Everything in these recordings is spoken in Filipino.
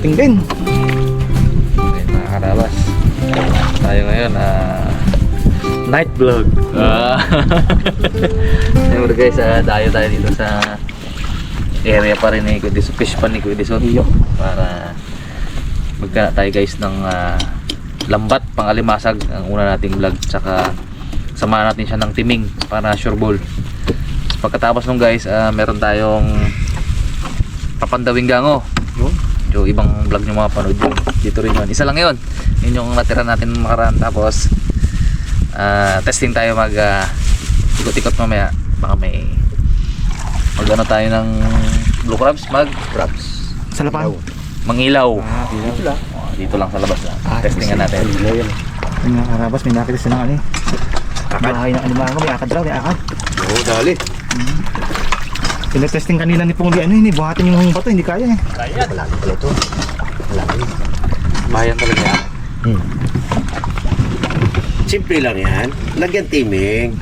Testing din. Okay, mga karabas. Tayo ngayon, night vlog. Siyempre guys, dayo tayo dito sa area pa rin ni Kuya Dison, fish pan ni Kuya Dison. Para magkana tayo guys ng lambat, pangalimasag ang una nating vlog. Tsaka samahan natin siya ng timing para sure ball. Pagkatapos nung guys, meron tayong papandawing gango. So ibang vlog nyo mga panood yun. Dito rin yun. Isa lang yun. Yun yung natira natin makaraan. Tapos testing tayo mag ikot-ikot mamaya. Baka may mag ano tayo ng blue crabs, mag crabs. Sa lapan. Mangilaw. Dito lang. Dito lang sa labas. Testingan natin. Yung mga karabas, may nakita silang ano eh. Bahay ng alimango, may akad daw, may akad. Oo, dali. Pinatesting kanina ni Pongli, ano yun eh, buhatin yung bato, hindi kaya eh. Kaya. Malaki pala ito. Malaki. Bayan talaga yan. Simple lang yan. Lagyan timing.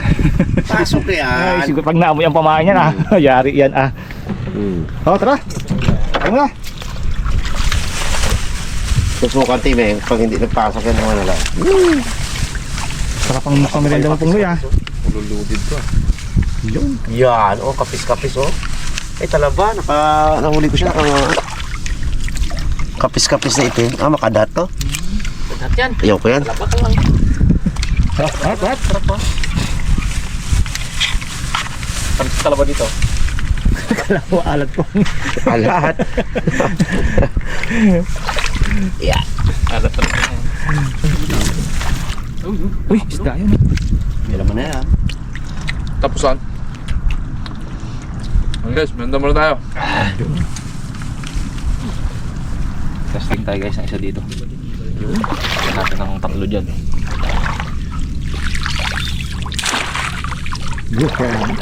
Pasok yan. Ay, siguro pag naamoy ang pamain yan yari yan Oh, tara. Tara na. Susukan timing. Pag hindi nagpasok yan, naman na lang. Sarap ang pamirinda ng Pongli Ululudid ko. Yun. Yan. Oh, kapis-kapis oh. Eh, talaba. Nahuli ko siya. Kapis-kapis na itim. Makadat to. Lahat yan. Ayaw ko yan. Lapak lang. What? Sarap po. Parang sa talaba dito. Kalawa alat po. Alat. Yeah. Alat talaga yan. Uy, isda yun. Hindi naman na yan. Tapusan. Guys, menda muna tayo. Testing tayo guys ng isa dito. Yan natin ng tatlo dyan. Good friend.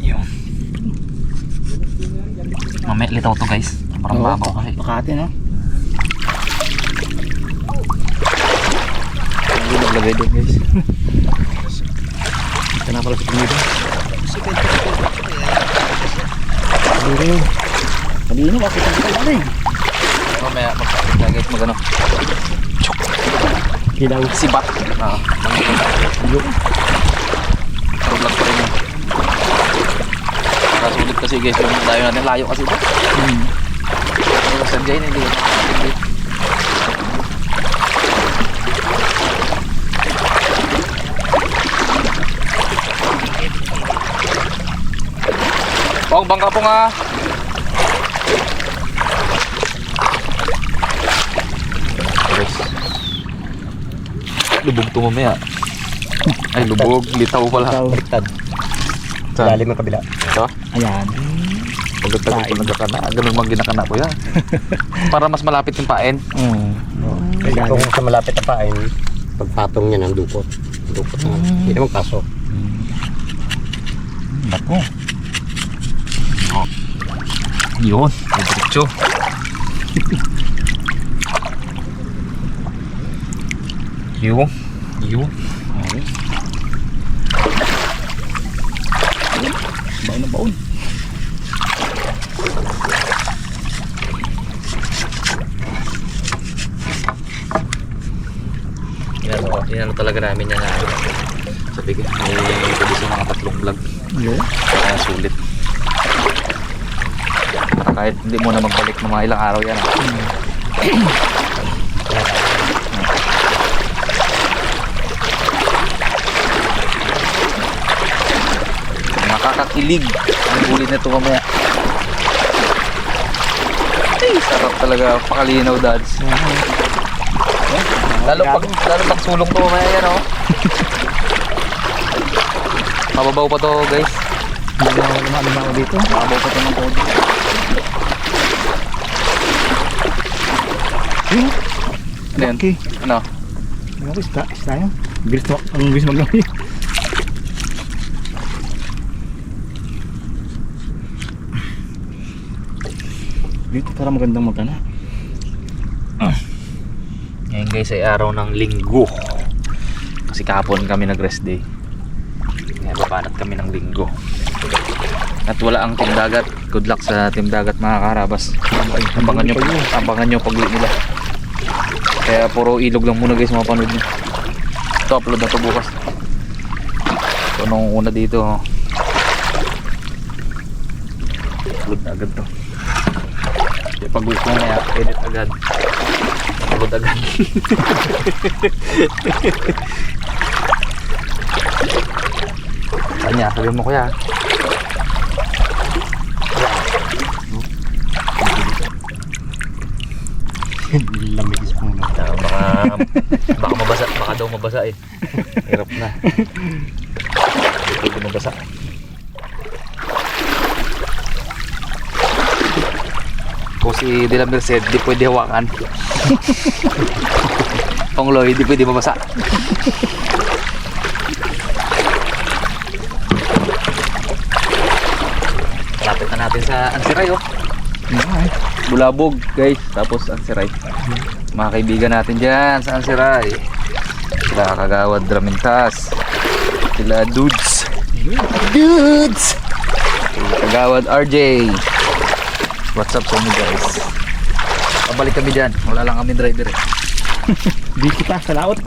Yun. Mamaya litaw to guys. Parang babaw kasi. Makati no? Hindi naglagay doon guys. Ito na pala sa pumida. Duro. Kanino bakit ang ito na eh? Mamaya magpapit na guys magano. Hilaw. Sibat. Yun. Vlog pa rin yun. Nakasulit kasi guys yung layo natin. Layo kasi ito. Pero sadya yun hindi. Pong, bangka po nga. Guys. Lubog to mamaya. Ay, lubog. Litaw pala. Baliktad. Saan? Lalim ang kabila. Ito? Ayan. Pagkatagal ko nagkakana. Ganun mang ginakana ko yan. Para mas malapit yung pain. Kung sa malapit na pain, pagpatong niya ng dukot. Dukot na. Hindi naman pasok. Bako. Oh. Yun. May diretso. Yun. Yun. Okay. Baon na baon. Inano talaga namin yan na sabi ko, may pwede sa mga tatlong vlog. Yun. Kaya sulit. Para kahit hindi mo na magbalik ng mga ilang araw yan. Makakakilig ang ulit nito mamaya. Ay, sarap talaga. Pakalinaw dads. Lalo pag sulong to mamaya yan oh. Mababaw pa to guys. Hindi na lumabaw dito. Mababaw pa to ng todo. Ano yan? Okay. Ano? Ano ko, isda yan. Ang bilis maglawi. Dito para magandang magana. Ngayon guys ay araw ng linggo. Kasi kahapon kami nag-rest day. Kaya papanat kami ng linggo. At wala ang Team Dagat. Good luck sa Team Dagat mga karabas. Abangan nyo pag-uwi nila. Kaya puro ilog lang muna guys mapanood nyo. Ito upload na to bukas. So nung una dito upload na agad to. Pag-uwi ko na edit agad. Upload agad. Kanya, sabihin mo kuya. Lamig sa mga. Baka mabasa, baka daw mabasa eh. Hirap na. Hindi mabasa. Kung si De La Merced, di pwede hawakan. Pangloy, di pwede mabasa. Lapit na natin sa Ansiray oh. Bulabog guys, tapos Ansiray. Mga kaibigan natin dyan sa Ansiray. Sila Kagawad Dramintas. Sila Dudes. Sila Kagawad RJ. What's up sa inyo guys? Pabalik kami dyan, wala lang kami driver eh. Di kita sa laot.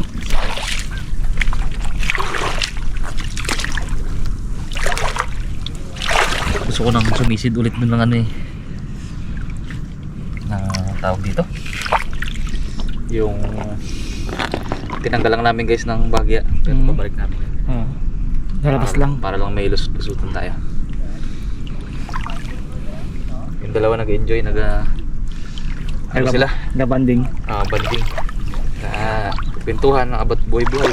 Gusto ko nang sumisid ulit ng ano eh, ng tawag dito, yung tinanggal lang namin guys ng bagya. Pero pabalik namin Lalabas lang. para lang may lusutan tayo. Yung dalawa nag-enjoy, ano sila? Nabanding. Banding. Pintuhan ng abat buhay-buhay.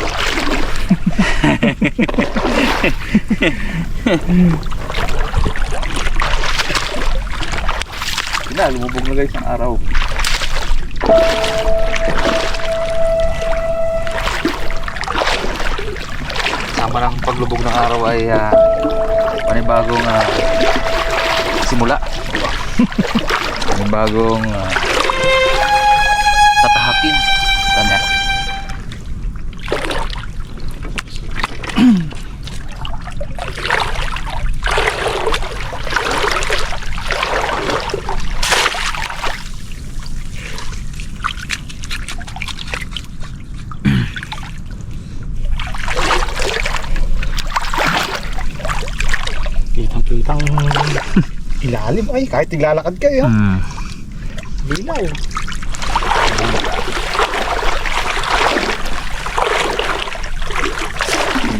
Lumubog na guys ang araw. Sama ng paglubog ng araw ay panibagong simula. Panibagong tatahakin. Tanya. Kitang ilalim ay kahit tiglalakad kayo. Lilaw.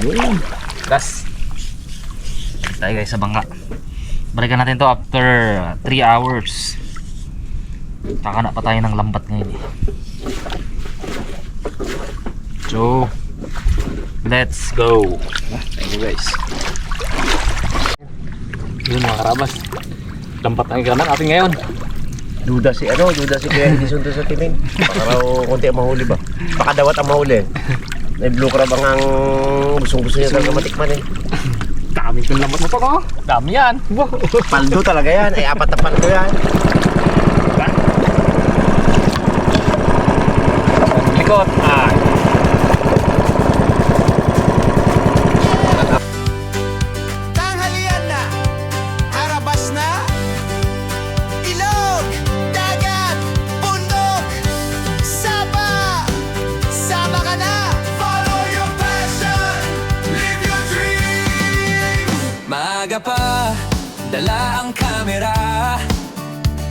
Yun. Gas. Tayo guys sa bangka. Balikan natin to after 3 hours. Kakana pa tayo ng lambat ngayon eh. So, let's go. Thank you guys. Yun mga karabas, lambat ang ikanan natin ngayon. Duda si Kuya Edison doon sa timin. Baka raw konti ang mahuli ba? Baka dawat ang mahuli. May blue crab ang gustong-gusto niya talaga matikman eh. Dami kong lambat mo to ko. Dami yan. Paldo talaga yan. Ay, 4 na paldo yan. Likod. Tanghalian na, harabas na, ilog, dagat, bundok, saba, sama ka na. Follow your passion, live your dream. Maaga pa, dala ang kamera,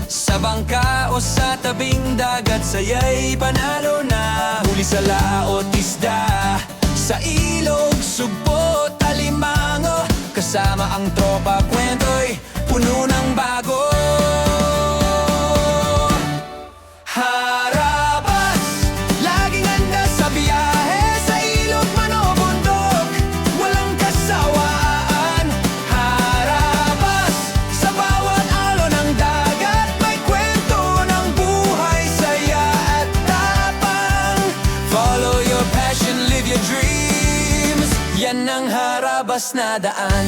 sa bangka o sa tabing dagat, saya'y panalo na. Huli sa laot isda, sa ilog, sugpo, talimango, kasama ang tropa, kwento'y puno ng bago. Harabas, laging handa sa biyahe, sa ilog man o bundok, walang kasawaan. Harabas, sa bawat alon ng dagat, may kwento ng buhay, saya at tapang. Follow your passion, live your dreams, yan ang harabas na daan.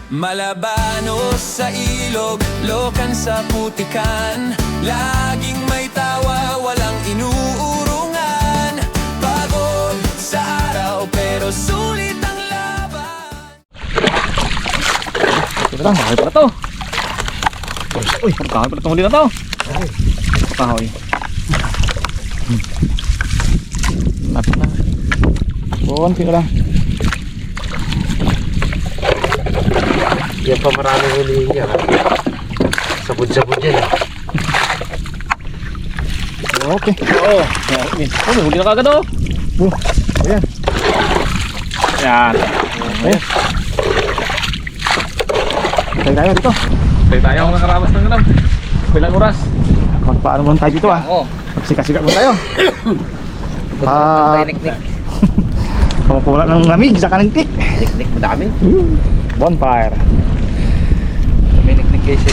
Malabanos sa ilog, lokan sa putikan, laging may tawa, walang inuurungan. Pagod sa araw pero sulit ang laban. Ito lang, mahal pala to. Uy, kahoy pala itong huli na to. Kahoy. Lapit na. Konti na lang. Yan pa maraming hulihin niya. Sabod-sabod yan. Okay. Oo. Okay. Oh, huli na kagad oh. Ayan. Yan. Okay. Tayo tayo dito. Tayo ang nakarabas ng ganun. Bilang oras. Magpaano muna tayo dito ah. Oo. Magsika-sika muna tayo. Niknik. Pumupula ng lamig sa kanintik. Niknik, madami. Bonfire. May niknik guys.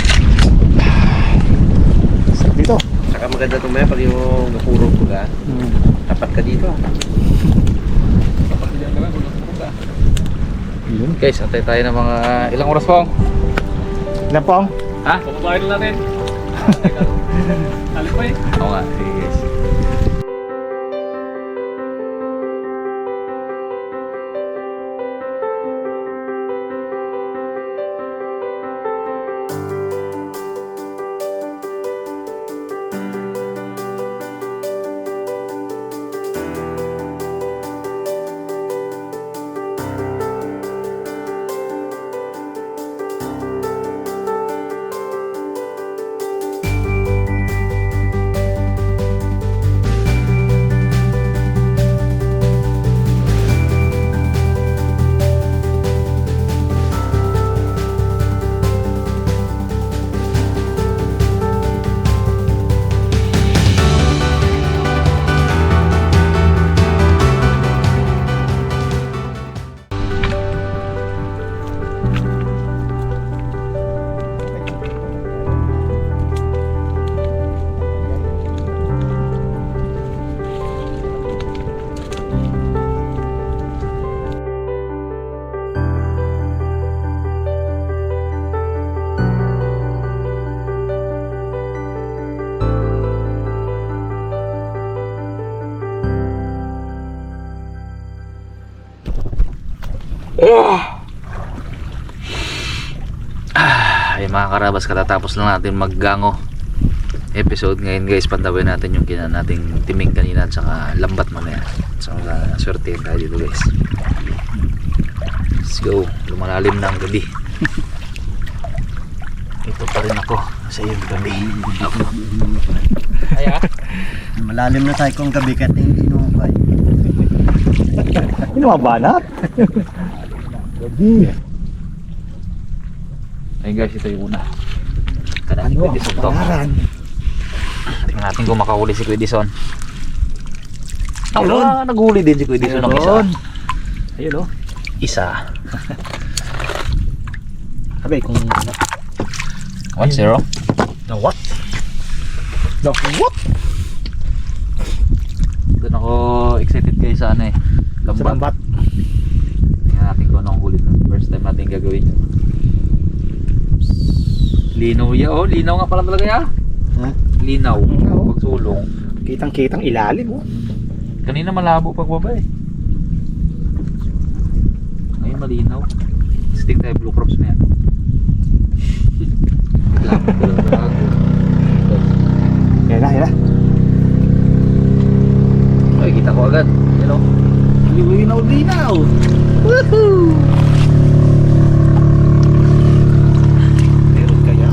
Sarap dito. Saka maganda ito maya pag yung napuro ko ka. Tapat ka dito. Yun. Guys, antay tayo ng mga ilang oras po. Ilan po? Ha? Pumabahin na natin. Alip pa eh. Oo nga, sige guys. Ay mga karabas, katatapos lang natin maggango episode ngayon guys. Pantawin natin yung kina nating timing kanina at saka lambat mamaya. So swerte tayo dito guys. Let's go. Lumalalim na ang gabi. Ito pa rin ako sa iyong gabi. Ay ha? Malalim na tayo kung gabi kahit hindi numukay. Ano mga banat? Gabi. Ayun guys, ito yung una. Kanaan ko Edison to. Tingnan natin kung makahuli si Edison. Ayun. Naghuli din si Edison ng isa. Ayun oh. Isa. Sabi kung 1-0. no what? No what? Doon ako excited guys sa ano eh. Sa lambat. Tingnan natin kung anong huli. First time natin gagawin. Linaw ya, oh, linaw nga pala talaga ya. Ha? Linaw. Oo. Pagsulong. Kitang-kitang ilalim oh. Kanina malabo pagbaba eh. Ngayon malinaw. Sting tayo blue crops na yan. Yan na. Ay, kita ko agad. Yan o. Linaw. Woohoo! Meron kaya?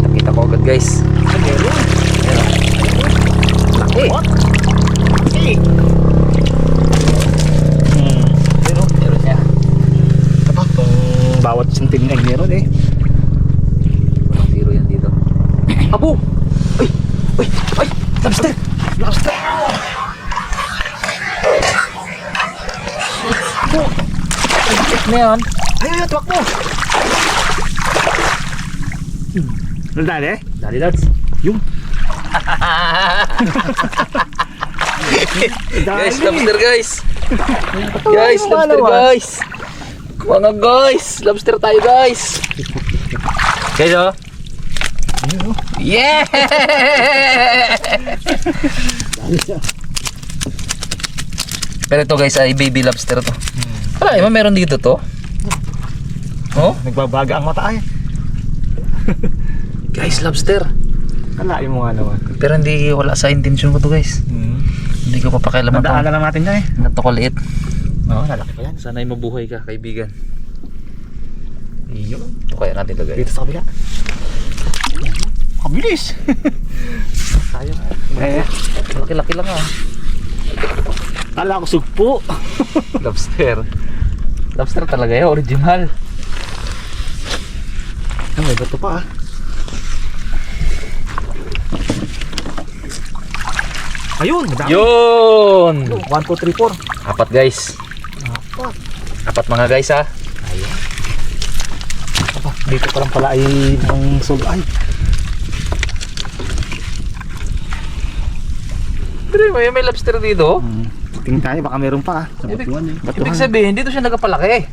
Kita ko agad guys. Meron. Laki. What? Hey! Meron siya. Kapag bawat sentimin ay meron eh. Walang zero yan dito. Abo! Ay! Lobster! Na yan. Ayun, tuwak mo! Nandali? Dali lads. Yung. Guys, lobster guys. Guys, lobster guys. Mga guys, lobster tayo guys. Guys oh. Ayun oh. Yeah! Pero ito guys ay baby lobster to. Wala, iba meron dito to. Oh, Nagbabaga ang mata ay. guys, lobster. Kalain mo nga naman. Pero hindi, wala sa intention ko to guys. Hindi ko papakialaman to. Nadaanan lang natin yan eh. Nato kaliit. Oo, lalaki pa yan. Sana'y mabuhay ka, kaibigan. Iyo. Ito kaya natin lagay. Dito sa kabila. Kabilis. Tayo nga. Eh, Laki-laki lang ah. kala ko sugpo. Lobster. Lobster talaga yan, original. Ay, may bato pa ah. Ayun, madami. Yun! 1, 2, 3, 4. Apat guys. Apat. Apat mga guys ha. Ayun. Aba, dito pa lang pala ay ang sul ay. Pero may lobster dito. Tingin tayo, baka meron pa ah. Sa Ibig, batuan eh. ibig sabihin, dito siya nagapalaki.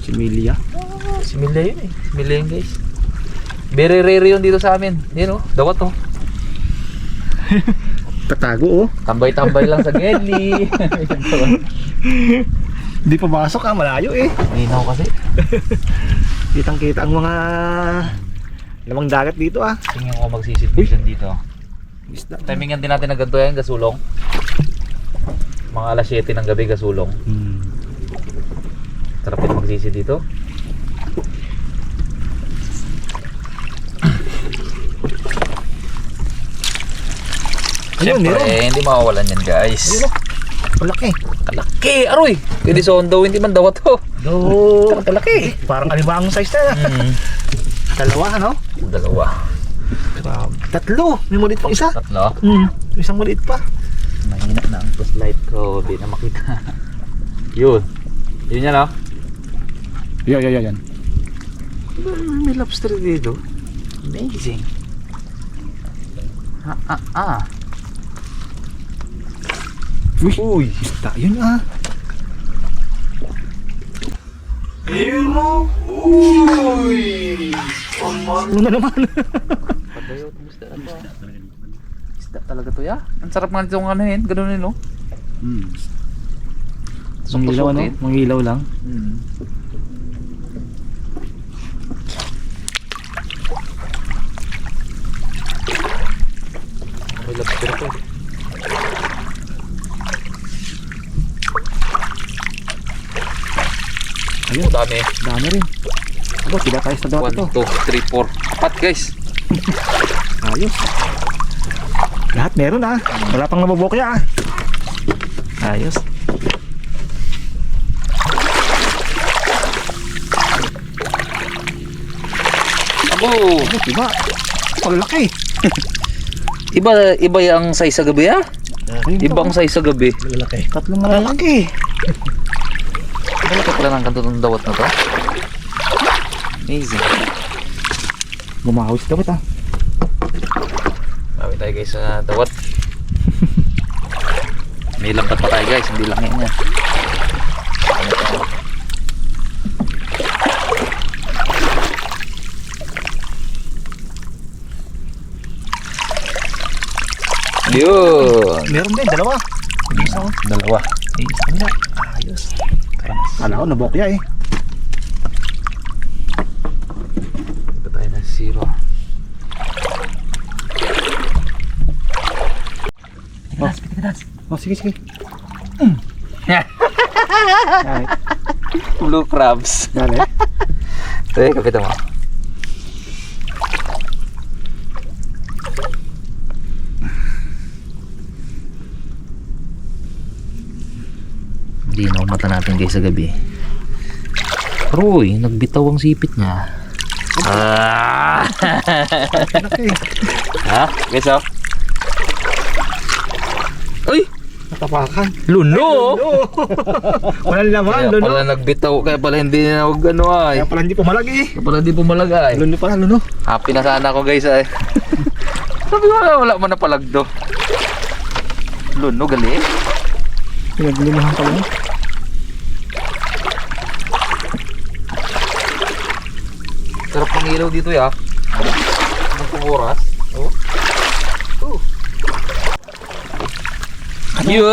Si Milia. Si Mila yun eh. Si Mila yun guys. Very rare yun dito sa amin. Yun oh, dawat oh. Patago oh. Tambay-tambay lang sa geli. Hindi pa masok ah, malayo eh. Linaw kasi. Kitang kita ang mga lamang dagat dito ah. Tingnan ko magsisidvision dito. Isda. Timingan din natin ng ganito yan, gasulong. Mga alas 7 ng gabi, gasulong. Sarap din magsisi dito. Ayun, Siyempre, meron. hindi mawawalan yan guys. Ayun oh. Malaki. Kalaki, aroy! Pwede sa daw, hindi man dawat to. Do. Kalaki. Parang alibang size na. Dalawa ano? Dalawa. Tatlo. May maliit pang isa. Tatlo. Isang maliit pa. Mahina na ang flashlight ko, di na makita. Yun. Yun yan oh. Yan. May lobster dito. Amazing. Uy. Isda. Yun ah. Ano na naman? Padayo, isda na to. Isda talaga to ya. Ang sarap nga nito ano yun, ganun yun no. Mangilaw ano? Mangilaw lang. May lobster to. Ayun. Dami. Dami rin. Aba, tila tayo sa dawat 1, ito. 2, 3, 4. Apat guys. Ayos. Lahat meron ah. Wala pang nabubukya ah. Ayos. Abo! Aba, diba? Palaki. Iba yung size sa gabi ha? Ibang size sa gabi. Malalaki. Tatlong malalaki. Malaki pala ng kanto ng dawat na to. Amazing. Gumahawis dapat ah. Bawi tayo guys sa dawat. May lambat pa tayo guys, hindi lang niya. Yun! Meron din, dalawa. Isa oh. Dalawa. Isa na. Ayos. Kala ko nabukya eh. Ito tayo na 0. Oh, sige. Alright. Blue crabs. Dali. Ito kapita mo. Linaw mata natin guys sa gabi. Roy, nagbitaw ang sipit niya. Okay. Ha? Guys oh. Uy! Natapakan. Luno! Walang laman, Kaya luno. pala nagbitaw, kaya pala hindi na huwag ano ay. Kaya pala hindi pumalagi. Kaya pala hindi pumalagay. Luno pala, luno. Happy na sana ako guys ay. Sabi ko wala man na palagdo. Luno gali. Pinaglumahan pa lang. Sarap ng ilaw dito ya. oras. Oh. Yo!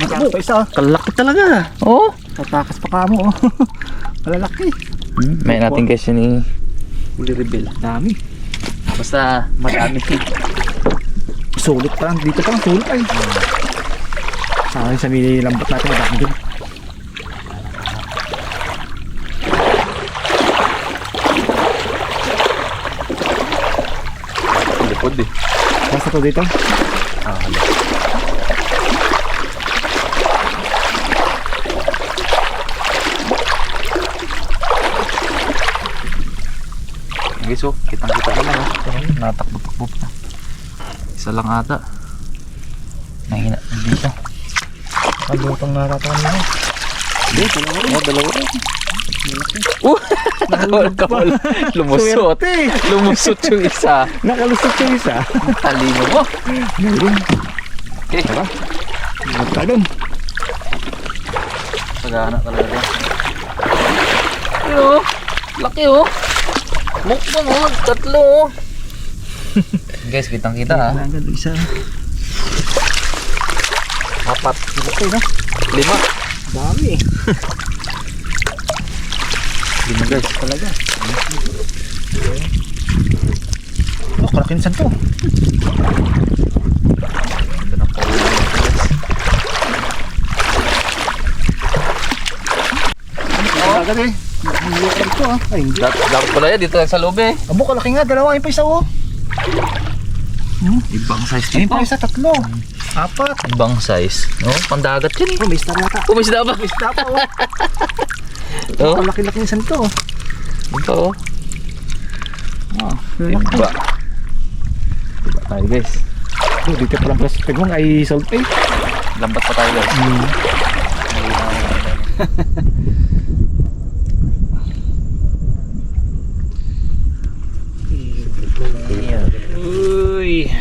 Ano pa isa? Kalaki talaga. Oh. Tatakas pa ka mo. Malalaki. May natin guys yun uli reveal. Dami. Basta madami. Sulit pa lang. Dito pa lang sulit ay. Sa akin sa may lambot natin madami din. Lipod eh. Basta to dito. Guys, oh, kitang-kita ka lang, oh. Natakbo-takbo pa. Isa lang ata. Nahina dito. Kalutong natatawa nila. Oh, dalawa rin. Nakawal. Lumusot. Swerte. Lumusot yung isa. Nakalusot yung isa. Talino mo. Meron. Okay. Tara. Ingat ka dun. Pagana talaga rin. Ayun, laki oh. Mukbang oh, tatlo oh. Guys, kitang-kita ha. Kailangan dun isa. 4. Okay na. 5. Dami eh. 5 guys. Talaga. Oh, kalakinsan to. Ganda ng paulo nito, guys. Agad eh. Hindi ko ito ah. Ay, hindi. Dapat pala yan, dito lang sa loob eh. Abo, kalaki nga. Dalawa. Ayun pa isa oh. Ibang size Ayun dito. pa isa. Tatlo. 4. Ibang size. No? Pandagat yan eh. Oh, may star yata. Pumisda ba? May star pa oh. Oh, Kalaki-laki nisan to. ito oh. Oh, Iba. Iba tayo guys. oh, dito pa lang plastic mong ay sold pay. Lambat pa tayo guys. Uy.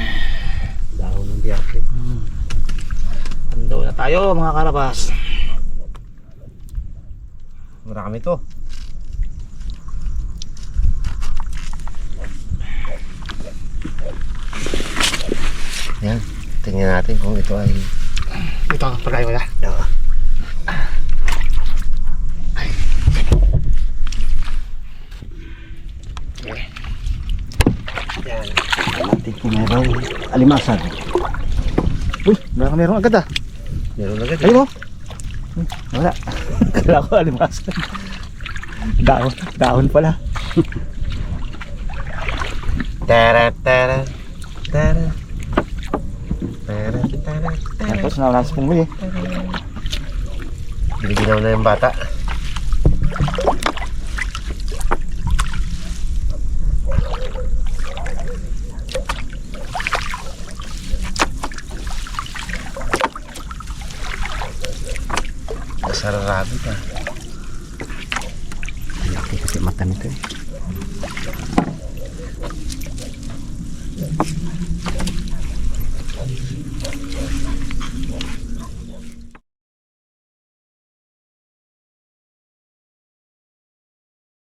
Dahon ng biyake. Ando na tayo mga karabas. Marami to. Yan. Tingnan natin kung ito ay... Ito, pagkain ko na. Oo. Yan. Natin kung meron alimasan. Uy, meron agad ah. Meron agad. Ayun mo. Wala. Kala ko alimasan. Dahon pala. Tara tara tara tara tara tara. Tapos nawala sa pungli eh. Biniginaw na yung bata. Nasararado ka. Laki kasi mata nito eh.